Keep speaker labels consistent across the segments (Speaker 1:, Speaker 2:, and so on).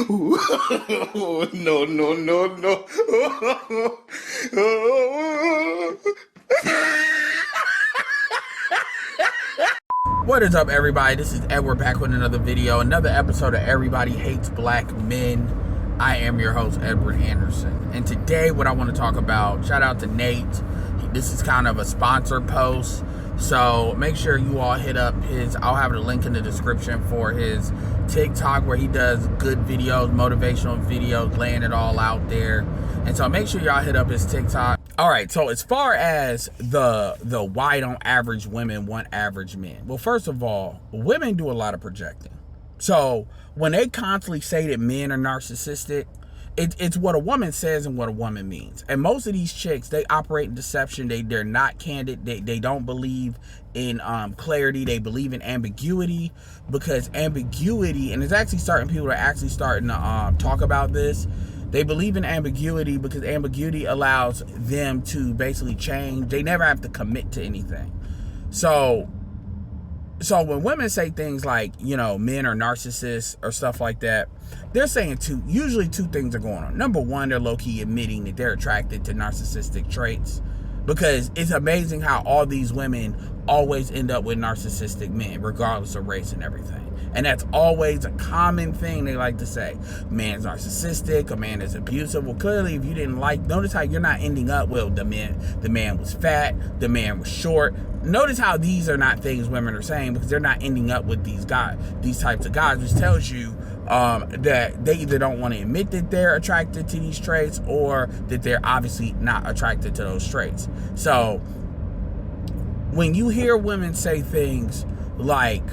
Speaker 1: No, no, no, no. What is up, everybody? This is Edward back with another video, another episode of Everybody Hates Black Men. I am your host, Edward Anderson. And today what I want to talk about, shout out to Nate. This is kind of a sponsored post. So make sure you all hit up his, I'll have the link in the description for his TikTok where he does good videos, motivational videos, laying it all out there. And so make sure y'all hit up his TikTok. All right, so as far as the why don't average women want average men? Well, first of all, women do a lot of projecting. So when they constantly say that men are narcissistic, it's what a woman says and what a woman means. And most of these chicks, they operate in deception. They're not candid. They don't believe in clarity. They believe in ambiguity, because ambiguity, and there's actually certain people that are actually starting to talk about this. They believe in ambiguity because ambiguity allows them to basically change. They never have to commit to anything. So when women say things like, you know, men are narcissists or stuff like that, they're saying usually two things are going on. Number one, they're low-key admitting that they're attracted to narcissistic traits, because it's amazing how all these women always end up with narcissistic men, regardless of race and everything. And that's always a common thing they like to say. Man's narcissistic, a man is abusive. Well, clearly, if you didn't notice how you're not ending up, well, the man was fat, the man was short. Notice how these are not things women are saying, because they're not ending up with these types of guys, which tells you that they either don't want to admit that they're attracted to these traits, or that they're obviously not attracted to those traits. So when you hear women say things like,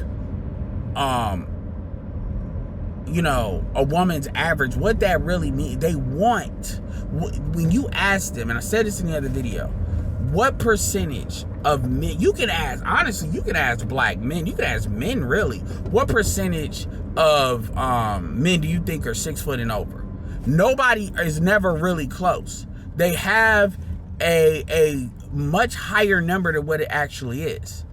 Speaker 1: you know, a woman's average, what that really means, they want, when you ask them, and I said this in the other video, what percentage of men, you can ask, honestly, you can ask black men, you can ask men really, what percentage of men do you think are 6 foot and over? Nobody is never really close. They have a much higher number than what it actually is.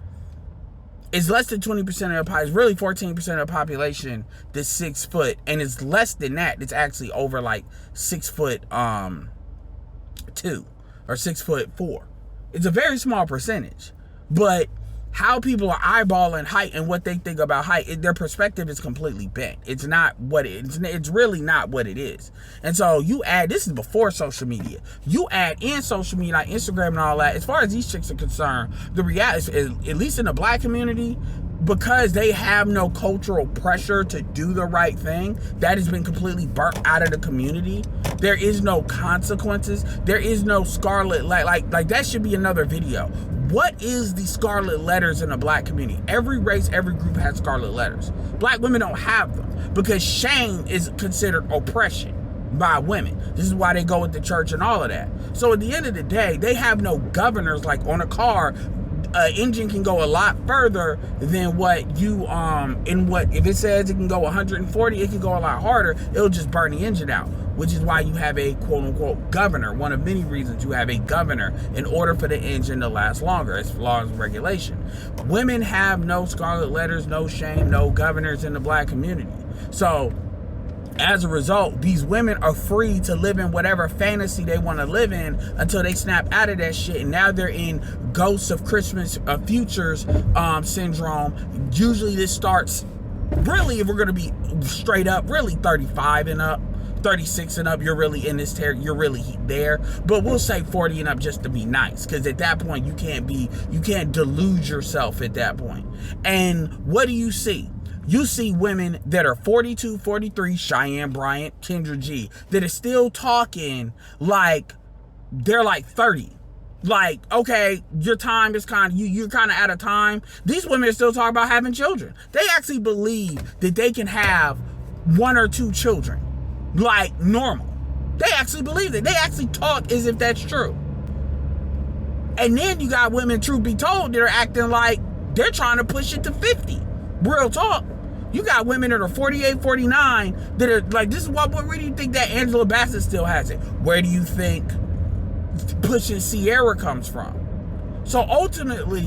Speaker 1: It's less than 20% of the population, really 14% of the population that's 6 foot, and it's less than that. It's actually over like 6 foot 2 or 6 foot 4. It's a very small percentage, but how people are eyeballing height and what they think about height, their perspective is completely bent. It's not what it's really not what it is. And so you add, this is before social media, you add in social media like Instagram and all that, as far as these chicks are concerned, the reality is, at least in the black community, because they have no cultural pressure to do the right thing, that has been completely burnt out of the community. There is no consequences. There is no scarlet, like that should be another video. What is the scarlet letters in the black community? Every race, every group has scarlet letters. Black women don't have them, because shame is considered oppression by women. This is why they go with the church and all of that. So at the end of the day, they have no governors. Like on a car, engine can go a lot further than what you if it says it can go 140, it can go a lot harder. It'll just burn the engine out, which is why you have a quote-unquote governor. One of many reasons you have a governor, in order for the engine to last longer, as laws and regulation. Women have no scarlet letters, no shame, no governors in the black community. So as a result, these women are free to live in whatever fantasy they want to live in until they snap out of that shit. And now they're in ghosts of Christmas futures syndrome. Usually this starts, really, if we're going to be straight up, really 35 and up. 36 and up, you're really in this you're really there. But we'll say 40 and up just to be nice, because at that point you can't delude yourself at that point. And what do you see? You see women that are 42, 43, Cheyenne Bryant, Kendra G, that are still talking like they're like 30. Like, okay, your time is you're kind of out of time. These women are still talking about having children. They actually believe that they can have 1 or 2 children like normal. They actually believe it. They actually talk as if that's true. And then you got women, truth be told, that are acting like they're trying to push it to 50. Real talk. You got women that are 48, 49 that are like, this is where do you think that Angela Bassett still has it? Where do you think pushing Sierra comes from? So ultimately,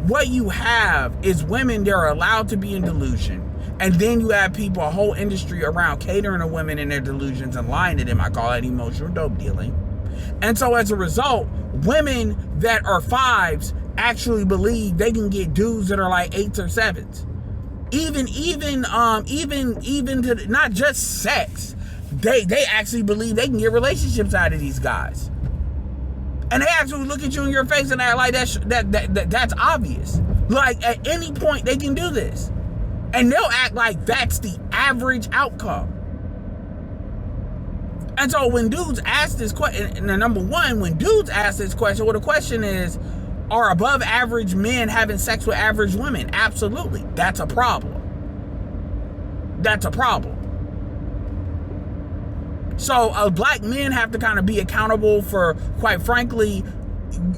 Speaker 1: what you have is women that are allowed to be in delusion, And then you have people, a whole industry around catering to women in their delusions and lying to them. I call that emotional dope dealing. And so as a result, women that are 5s actually believe they can get dudes that are like 8s or 7s. Even to not just sex, they actually believe they can get relationships out of these guys. And they actually look at you in your face and act like that's obvious. Like at any point they can do this. And they'll act like that's the average outcome. And so when dudes ask this question, and number one, when dudes ask this question, well, the question is, are above average men having sex with average women? Absolutely. That's a problem. That's a problem. So black men have to kind of be accountable for, quite frankly,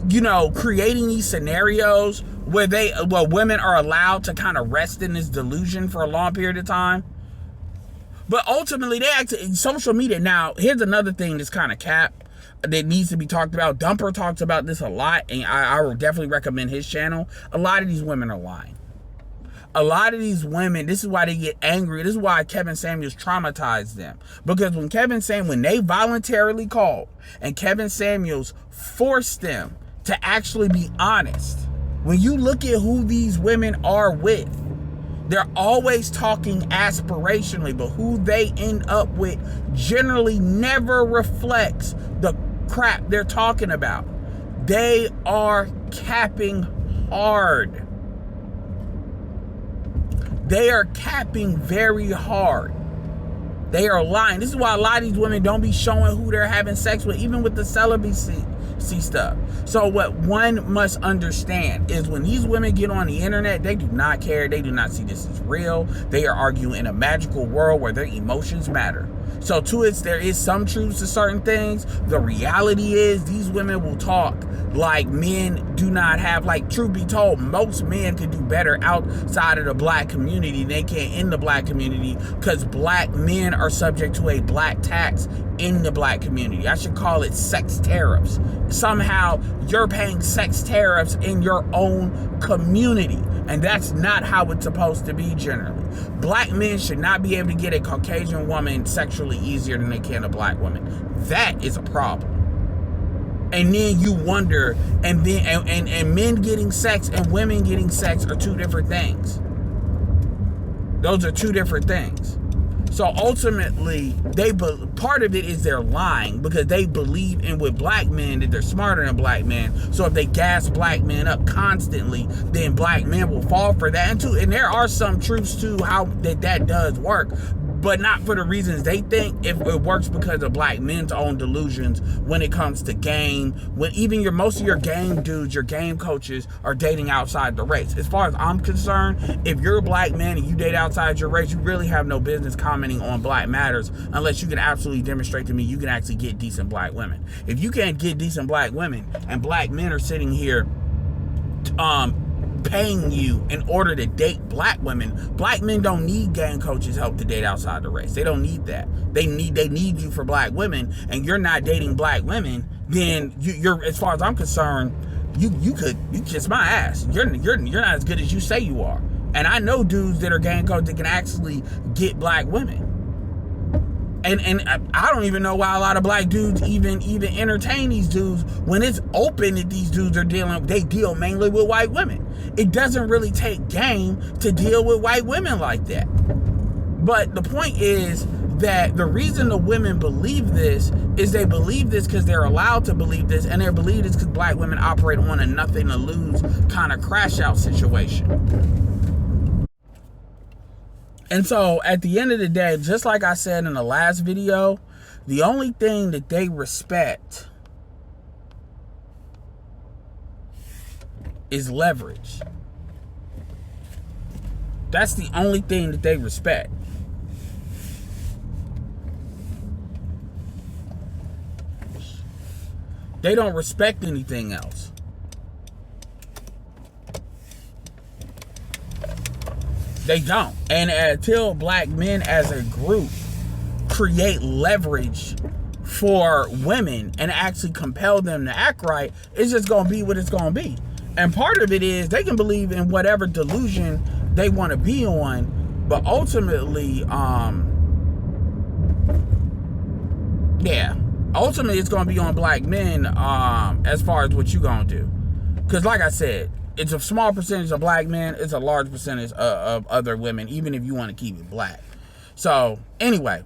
Speaker 1: you know, creating these scenarios where women are allowed to kind of rest in this delusion for a long period of time. But ultimately, social media. Now, here's another thing that's kind of cap that needs to be talked about. Dumper talks about this a lot, and I would definitely recommend his channel. A lot of these women are lying. A lot of these women, this is why they get angry. This is why Kevin Samuels traumatized them. Because when they voluntarily called, and Kevin Samuels forced them to actually be honest, when you look at who these women are with, they're always talking aspirationally, but who they end up with generally never reflects the crap they're talking about. They are capping hard. They are capping very hard. They are lying. This is why a lot of these women don't be showing who they're having sex with, even with the celibacy stuff. So what one must understand is when these women get on the internet, they do not care. They do not see this as real. They are arguing in a magical world where their emotions matter. So there is some truth to certain things. The reality is these women will talk like men do not have, like, truth be told, most men can do better outside of the black community than they can in the black community, because black men are subject to a black tax in the black community. I should call it sex tariffs. Somehow you're paying sex tariffs in your own community, and that's not how it's supposed to be generally. Black men should not be able to get a Caucasian woman sexually easier than they can a black woman. That is a problem. And then you wonder, and men getting sex and women getting sex are two different things. Those are two different things. So ultimately, part of it is they're lying because they believe in with black men that they're smarter than black men. So if they gas black men up constantly, then black men will fall for that. And there are some truths to how that does work, but not for the reasons they think. If it works because of black men's own delusions when it comes to game, when even most of your game dudes, your game coaches are dating outside the race. As far as I'm concerned, if you're a black man and you date outside your race, you really have no business commenting on black matters unless you can absolutely demonstrate to me you can actually get decent black women. If you can't get decent black women and black men are sitting here paying you in order to date black women, black men don't need game coaches' help to date outside the race. They don't need that. They need you for black women, and you're not dating black women, then you're, as far as I'm concerned, you kiss my ass. You're not as good as you say you are. And I know dudes that are game coaches that can actually get black women. And I don't even know why a lot of black dudes even entertain these dudes when it's open that these dudes are they deal mainly with white women. It doesn't really take game to deal with white women like that. But the point is that the reason the women believe this is they believe this because they're allowed to believe this, and they believe this because black women operate on a nothing to lose kind of crash out situation. And so at the end of the day, just like I said in the last video, the only thing that they respect is leverage. That's the only thing that they respect. They don't respect anything else. They don't. And until black men as a group create leverage for women and actually compel them to act right, it's just going to be what it's going to be. And part of it is they can believe in whatever delusion they want to be on, But ultimately, yeah, ultimately it's gonna be on black men as far as what you gonna do. Because like I said, it's a small percentage of black men, it's a large percentage of other women, even if you want to keep it black. So anyway,